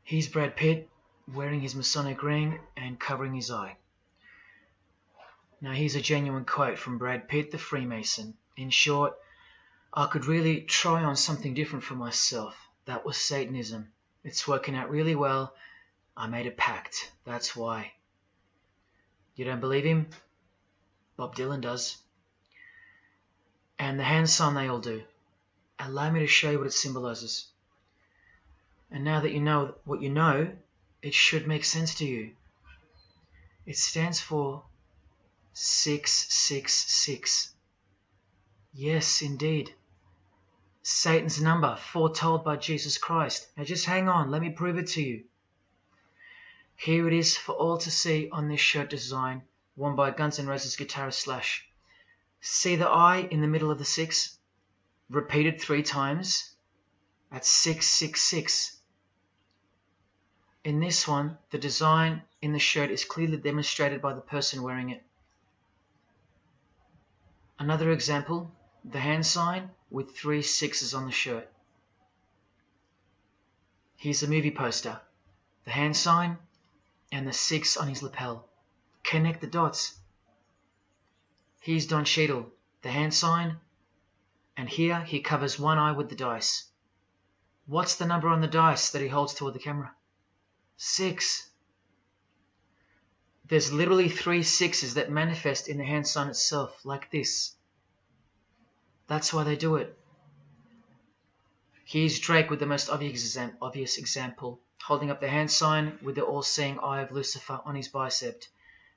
He's Brad Pitt, wearing his Masonic ring and covering his eye. Now here's a genuine quote from Brad Pitt, the Freemason. In short, I could really try on something different for myself. That was Satanism. It's working out really well. I made a pact. That's why. You don't believe him? Bob Dylan does. And the hand sign they all do. Allow me to show you what it symbolizes. And now that you know what you know, it should make sense to you. It stands for 666. Yes, indeed. Satan's number, foretold by Jesus Christ. Now just hang on, let me prove it to you. Here it is for all to see on this shirt design, worn by Guns N' Roses guitarist Slash. See the I in the middle of the 6? Repeated 3 times. That's 666. In this one, the design in the shirt is clearly demonstrated by the person wearing it. Another example, the hand sign with 3 6s on the shirt. Here's a movie poster, the hand sign and the 6 on his lapel. Connect the dots. Here's Don Cheadle, the hand sign, and here he covers one eye with the dice. What's the number on the dice that he holds toward the camera? 6. There's literally 3 6s that manifest in the hand sign itself, like this. That's why they do it. Here's Drake with the most obvious example, holding up the hand sign with the all-seeing eye of Lucifer on his bicep.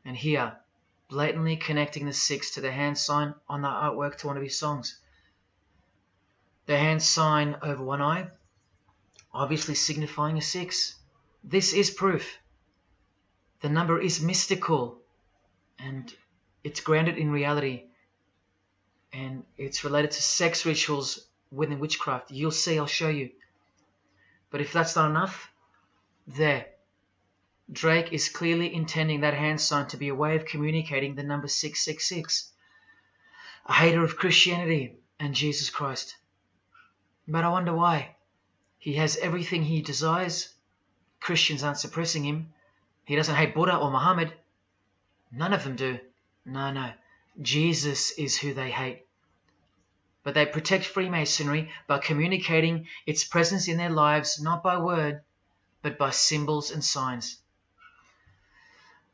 And here, blatantly connecting the 6 to the hand sign on the artwork to one of his songs. The hand sign over one eye, obviously signifying a 6. This is proof. The number is mystical and it's grounded in reality, and it's related to sex rituals within witchcraft. You'll see, I'll show you. But if that's not enough, there. Drake is clearly intending that hand sign to be a way of communicating the number 666. A hater of Christianity and Jesus Christ. But I wonder why. He has everything he desires. Christians aren't suppressing him. He doesn't hate Buddha or Muhammad. None of them do. No. Jesus is who they hate. But they protect Freemasonry by communicating its presence in their lives, not by word, but by symbols and signs.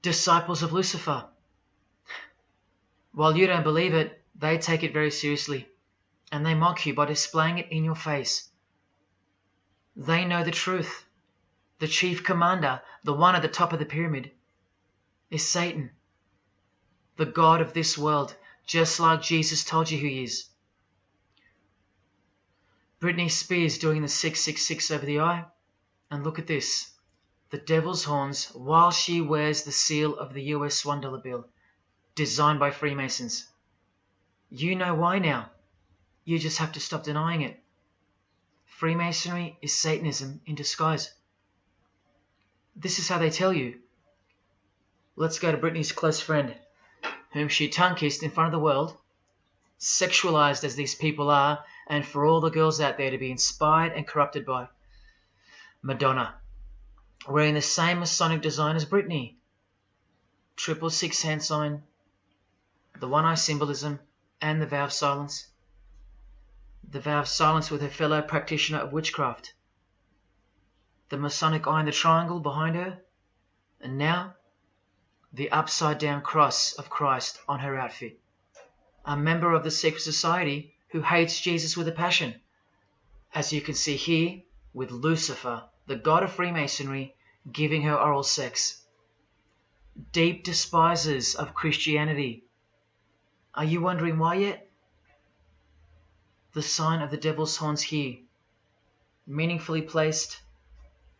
Disciples of Lucifer. While you don't believe it, they take it very seriously, and they mock you by displaying it in your face. They know the truth. The chief commander, the one at the top of the pyramid, is Satan, the god of this world, just like Jesus told you who he is. Britney Spears doing the 666 over the eye, and look at this, the devil's horns while she wears the seal of the US $1 bill, designed by Freemasons. You know why now. You just have to stop denying it. Freemasonry is Satanism in disguise. This is how they tell you. Let's go to Britney's close friend, whom she tongue-kissed in front of the world, sexualized as these people are, and for all the girls out there to be inspired and corrupted by. Madonna, wearing the same Masonic design as Britney. 666 hand sign, the one eye symbolism, and the vow of silence. The vow of silence with her fellow practitioner of witchcraft. The Masonic eye in the triangle behind her, and now the upside-down cross of Christ on her outfit. A member of the secret society who hates Jesus with a passion, as you can see here with Lucifer, the god of Freemasonry, giving her oral sex. Deep despisers of Christianity. Are you wondering why yet? The sign of the devil's horns here, meaningfully placed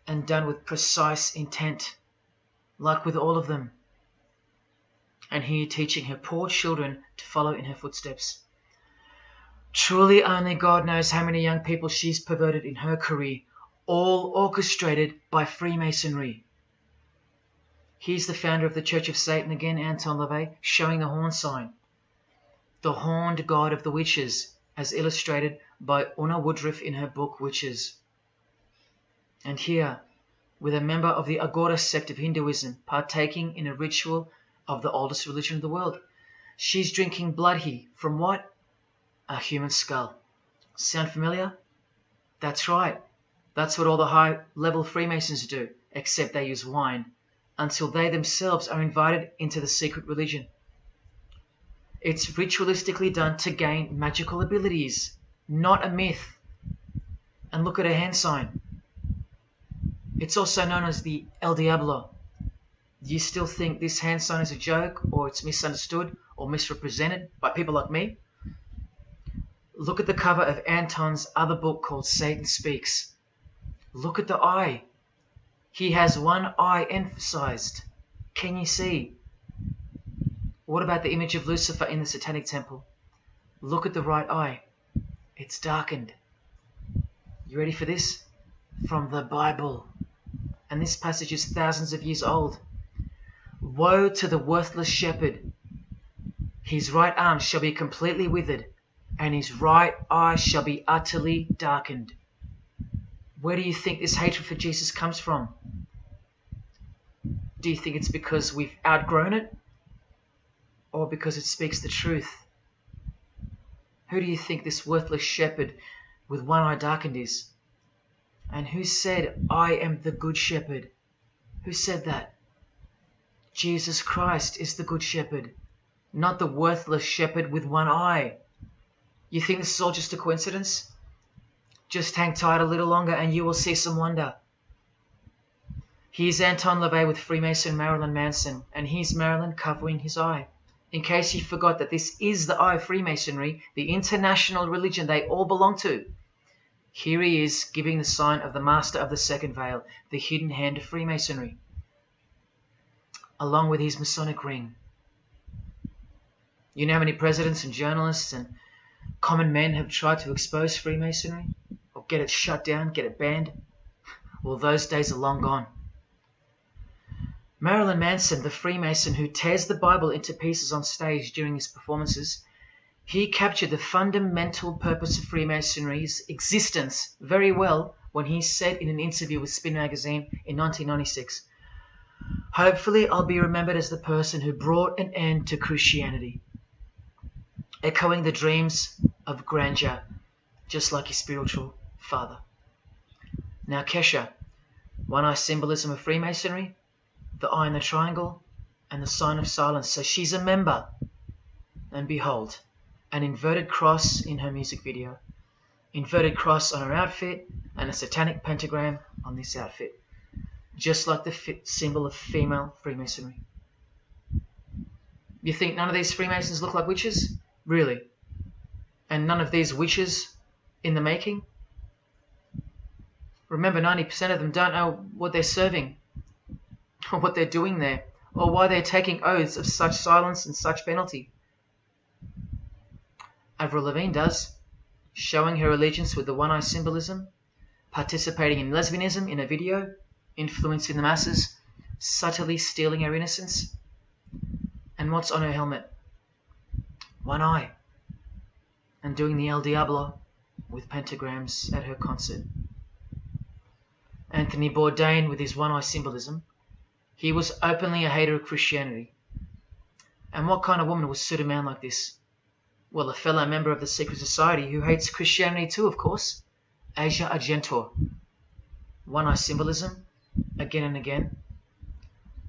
and done with precise intent, like with all of them. And here teaching her poor children to follow in her footsteps. Truly only God knows how many young people she's perverted in her career, all orchestrated by Freemasonry. Here's the founder of the Church of Satan again, Anton LaVey, showing the horn sign. The horned god of the witches, as illustrated by Una Woodruff in her book Witches. And here, with a member of the Agora sect of Hinduism partaking in a ritual of the oldest religion of the world. She's drinking blood here from what? A human skull. Sound familiar? That's right. That's what all the high-level Freemasons do, except they use wine, until they themselves are invited into the secret religion. It's ritualistically done to gain magical abilities, not a myth. And look at her hand sign. It's also known as the El Diablo. Do you still think this hand sign is a joke, or it's misunderstood or misrepresented by people like me? Look at the cover of Anton's other book called Satan Speaks. Look at the eye. He has one eye emphasized. Can you see? What about the image of Lucifer in the Satanic Temple? Look at the right eye. It's darkened. You ready for this? From the Bible. And this passage is thousands of years old. Woe to the worthless shepherd. His right arm shall be completely withered, and his right eye shall be utterly darkened. Where do you think this hatred for Jesus comes from? Do you think it's because we've outgrown it? Or because it speaks the truth? Who do you think this worthless shepherd with one eye darkened is? And who said, I am the good shepherd? Who said that? Jesus Christ is the good shepherd, not the worthless shepherd with one eye. You think this is all just a coincidence? Just hang tight a little longer and you will see some wonder. Here's Anton LaVey with Freemason Marilyn Manson, and here's Marilyn covering his eye. In case you forgot that this is the eye of Freemasonry, the international religion they all belong to. Here he is giving the sign of the Master of the Second Veil, the hidden hand of Freemasonry, along with his Masonic ring. You know how many presidents and journalists and common men have tried to expose Freemasonry? Or get it shut down, get it banned? Well, those days are long gone. Marilyn Manson, the Freemason who tears the Bible into pieces on stage during his performances, he captured the fundamental purpose of Freemasonry's existence very well when he said in an interview with Spin magazine in 1996, "Hopefully I'll be remembered as the person who brought an end to Christianity," echoing the dreams of grandeur, just like his spiritual father. Now Kesha, one-eye symbolism of Freemasonry, the eye in the triangle, and the sign of silence. So she's a member. And behold, an inverted cross in her music video, inverted cross on her outfit, and a satanic pentagram on this outfit, just like the symbol of female Freemasonry. You think none of these Freemasons look like witches? Really? And none of these witches in the making? Remember, 90% of them don't know what they're serving, or what they're doing there, or why they're taking oaths of such silence and such penalty. Avril Lavigne does, showing her allegiance with the one-eye symbolism, participating in lesbianism in a video, influencing the masses, subtly stealing her innocence. And what's on her helmet? One eye. And doing the El Diablo with pentagrams at her concert. Anthony Bourdain with his one-eye symbolism, he was openly a hater of Christianity. And what kind of woman would suit a man like this? Well, a fellow member of the secret society who hates Christianity too, of course, Asia Argento. One-eye symbolism, again and again.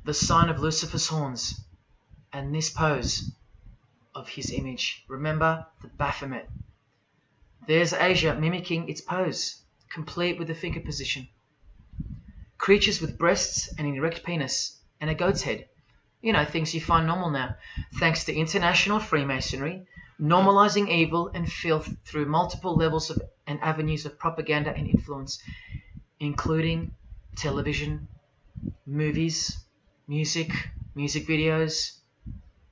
The sign of Lucifer's horns, and this pose of his image. Remember the Baphomet. There's Asia mimicking its pose, complete with the finger position. Creatures with breasts and an erect penis and a goat's head. You know, things you find normal now, thanks to international Freemasonry, normalizing evil and filth through multiple levels of and avenues of propaganda and influence, including television, movies, music videos,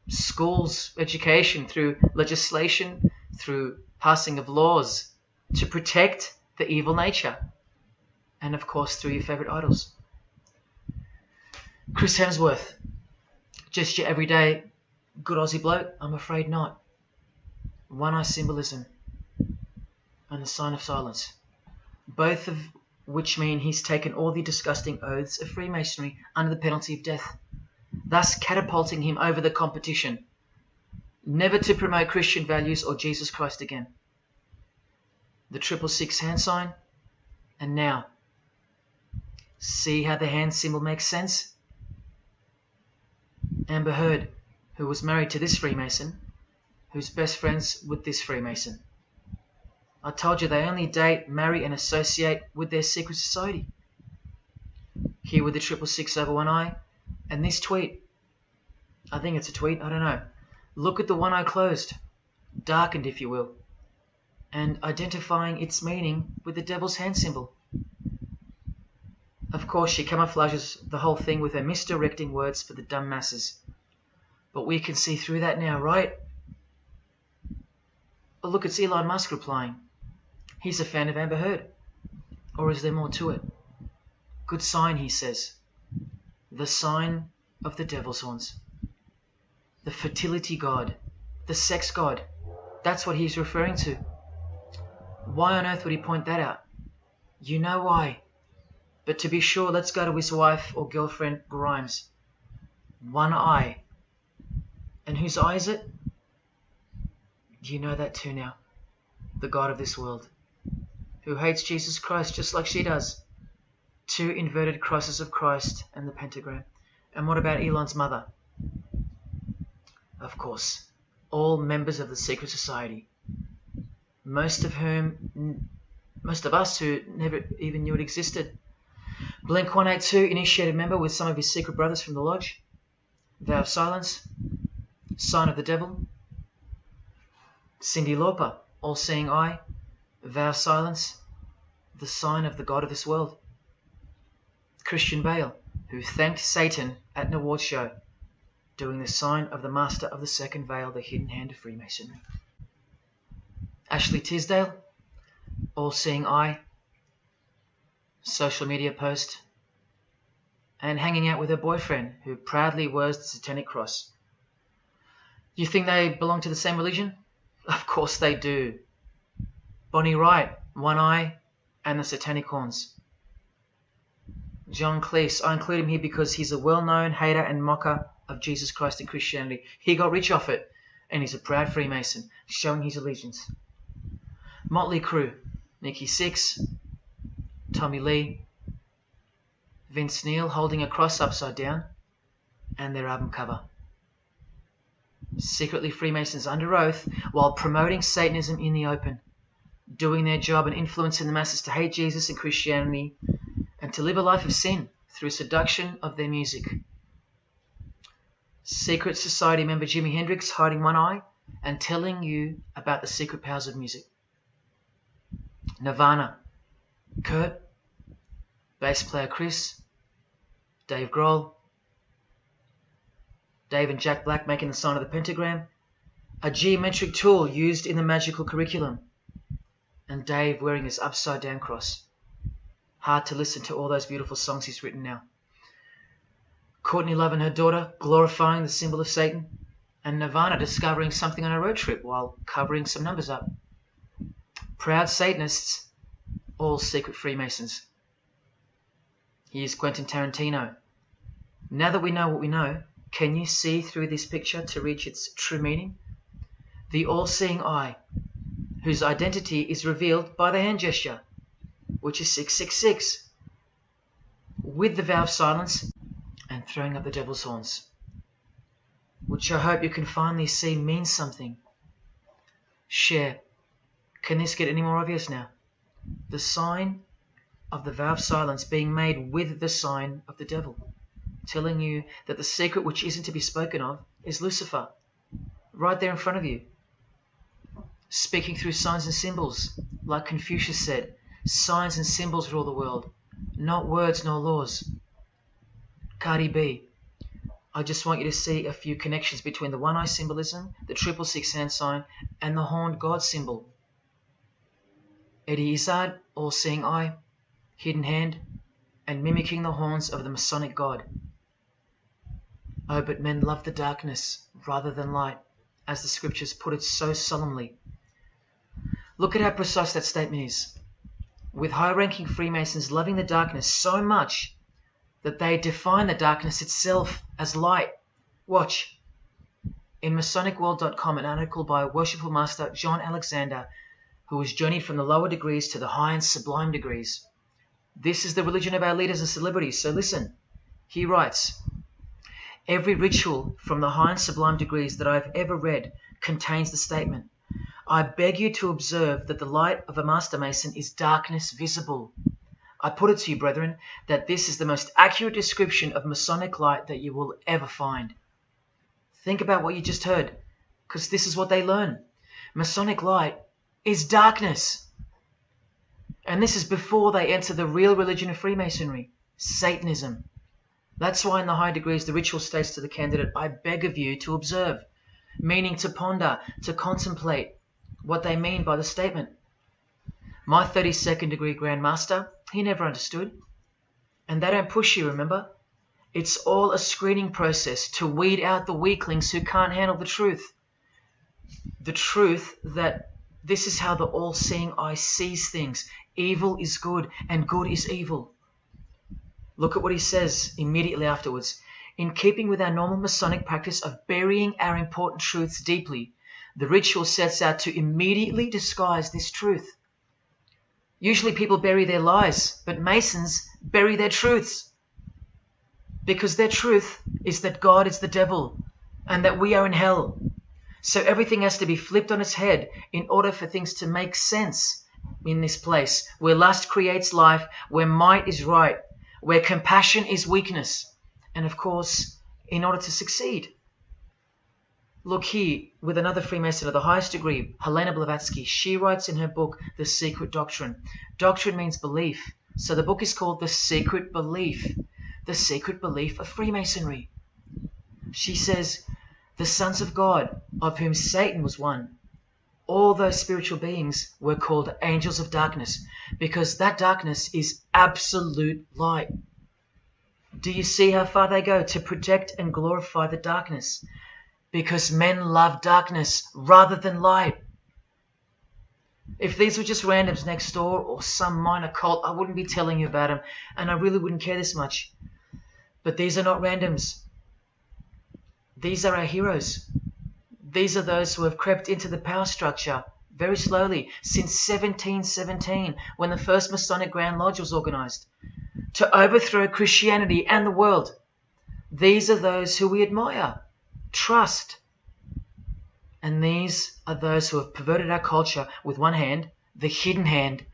schools, education, through legislation, through passing of laws to protect the evil nature, and of course through your favorite idols. Chris Hemsworth, just your everyday good Aussie bloke? I'm afraid not. One-eye symbolism and the sign of silence. Both of which mean he's taken all the disgusting oaths of Freemasonry under the penalty of death, thus catapulting him over the competition, never to promote Christian values or Jesus Christ again. The 666 hand sign, and now, see how the hand symbol makes sense? Amber Heard, who was married to this Freemason, who's best friends with this Freemason. I told you they only date, marry and associate with their secret society. Here with the 666 over one eye, and this tweet. I think it's a tweet, I don't know. Look at the one eye closed, darkened if you will, and identifying its meaning with the devil's hand symbol. Of course, she camouflages the whole thing with her misdirecting words for the dumb masses. But we can see through that now, right? Oh, look, it's Elon Musk replying. He's a fan of Amber Heard. Or is there more to it? Good sign, he says. The sign of the devil's horns. The fertility god. The sex god. That's what he's referring to. Why on earth would he point that out? You know why. But to be sure, let's go to his wife or girlfriend, Grimes. One eye. And whose eye is it? You know that too now. The God of this world. Who hates Jesus Christ just like she does. 2 inverted crosses of Christ and the pentagram. And what about Elon's mother? Of course, all members of the secret society. Most of us who never even knew it existed. Blink 182, initiated member with some of his secret brothers from the lodge. Vow of silence. Sign of the devil. Cyndi Lauper, all-seeing eye. Vow of silence. The sign of the God of this world. Christian Bale, who thanked Satan at an award show, doing the sign of the master of the second veil, the hidden hand of Freemasonry. Ashley Tisdale, all-seeing eye. Social media post, and hanging out with her boyfriend, who proudly wears the satanic cross. You think they belong to the same religion? Of course they do. Bonnie Wright, one eye, and the satanic horns. John Cleese, I include him here because he's a well-known hater and mocker of Jesus Christ and Christianity. He got rich off it, and he's a proud Freemason, showing his allegiance. Motley Crue, Nikki Sixx, Tommy Lee, Vince Neil holding a cross upside down, and their album cover. Secretly Freemasons under oath while promoting Satanism in the open, doing their job and influencing the masses to hate Jesus and Christianity and to live a life of sin through seduction of their music. Secret society member Jimi Hendrix hiding one eye and telling you about the secret powers of music. Nirvana, Kurt, bass player Chris, Dave Grohl, Dave and Jack Black making the sign of the pentagram, a geometric tool used in the magical curriculum, and Dave wearing his upside down cross. Hard to listen to all those beautiful songs he's written now. Courtney Love and her daughter glorifying the symbol of Satan, and Nirvana discovering something on a road trip while covering some numbers up. Proud Satanists, all secret Freemasons. Here's Quentin Tarantino. Now that we know what we know, can you see through this picture to reach its true meaning? The all-seeing eye, whose identity is revealed by the hand gesture, which is 666, with the vow of silence and throwing up the devil's horns, which I hope you can finally see means something. Share. Can this get any more obvious now? The sign of the vow of silence being made with the sign of the devil, telling you that the secret which isn't to be spoken of is Lucifer, right there in front of you. Speaking through signs and symbols, like Confucius said, signs and symbols rule the world, not words nor laws. Cardi B, I just want you to see a few connections between the one-eye symbolism, the 666 hand sign, and the horned God symbol. Eddie Izzard, all-seeing eye, hidden hand, and mimicking the horns of the Masonic God. Oh, but men love the darkness rather than light, as the scriptures put it so solemnly. Look at how precise that statement is. with high-ranking Freemasons loving the darkness so much that they define the darkness itself as light. Watch. In MasonicWorld.com, an article by Worshipful Master John Alexander, who has journeyed from the lower degrees to the high and sublime degrees. This is the religion of our leaders and celebrities, so listen. He writes, every ritual from the high and sublime degrees that I've ever read contains the statement, I beg you to observe that the light of a Master Mason is darkness visible. I put it to you, brethren, that this is the most accurate description of Masonic light that you will ever find. Think about what you just heard, because this is what they learn. Masonic light is darkness. And this is before they enter the real religion of Freemasonry, Satanism. That's why in the high degrees the ritual states to the candidate, I beg of you to observe, meaning to ponder, to contemplate what they mean by the statement. My 32nd degree Grand Master, he never understood. And they don't push you, remember? It's all a screening process to weed out the weaklings who can't handle the truth. The truth that this is how the all-seeing eye sees things. Evil is good and good is evil. Look at what he says immediately afterwards. In keeping with our normal Masonic practice of burying our important truths deeply, the ritual sets out to immediately disguise this truth. Usually people bury their lies, but Masons bury their truths. Because their truth is that God is the devil and that we are in hell. So everything has to be flipped on its head in order for things to make sense in this place where lust creates life, where might is right, where compassion is weakness, and of course, in order to succeed. Look here with another Freemason of the highest degree, Helena Blavatsky. She writes in her book, The Secret Doctrine. Doctrine means belief. So the book is called The Secret Belief. The secret belief of Freemasonry. She says, the sons of God, of whom Satan was one, all those spiritual beings were called angels of darkness because that darkness is absolute light. Do you see how far they go to protect and glorify the darkness? Because men love darkness rather than light. If these were just randoms next door or some minor cult, I wouldn't be telling you about them, and I really wouldn't care this much. But these are not randoms. These are our heroes. These are those who have crept into the power structure very slowly since 1717, when the first Masonic Grand Lodge was organized, to overthrow Christianity and the world. These are those who we admire, trust. And these are those who have perverted our culture with one hand, the hidden hand,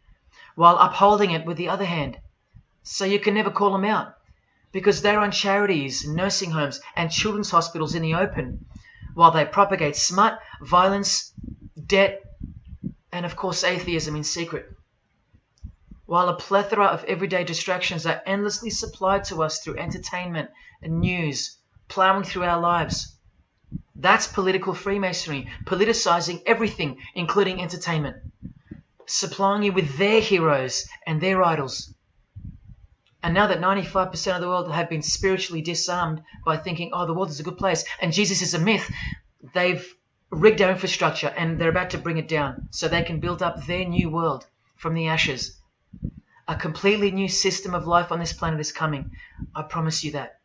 while upholding it with the other hand. So you can never call them out, because they run charities, nursing homes, and children's hospitals in the open, while they propagate smut, violence, debt, and of course atheism in secret. While a plethora of everyday distractions are endlessly supplied to us through entertainment and news, plowing through our lives. That's political Freemasonry, politicizing everything, including entertainment, supplying you with their heroes and their idols. And now that 95% of the world have been spiritually disarmed by thinking, oh, the world is a good place and Jesus is a myth, they've rigged our infrastructure and they're about to bring it down so they can build up their new world from the ashes. A completely new system of life on this planet is coming. I promise you that.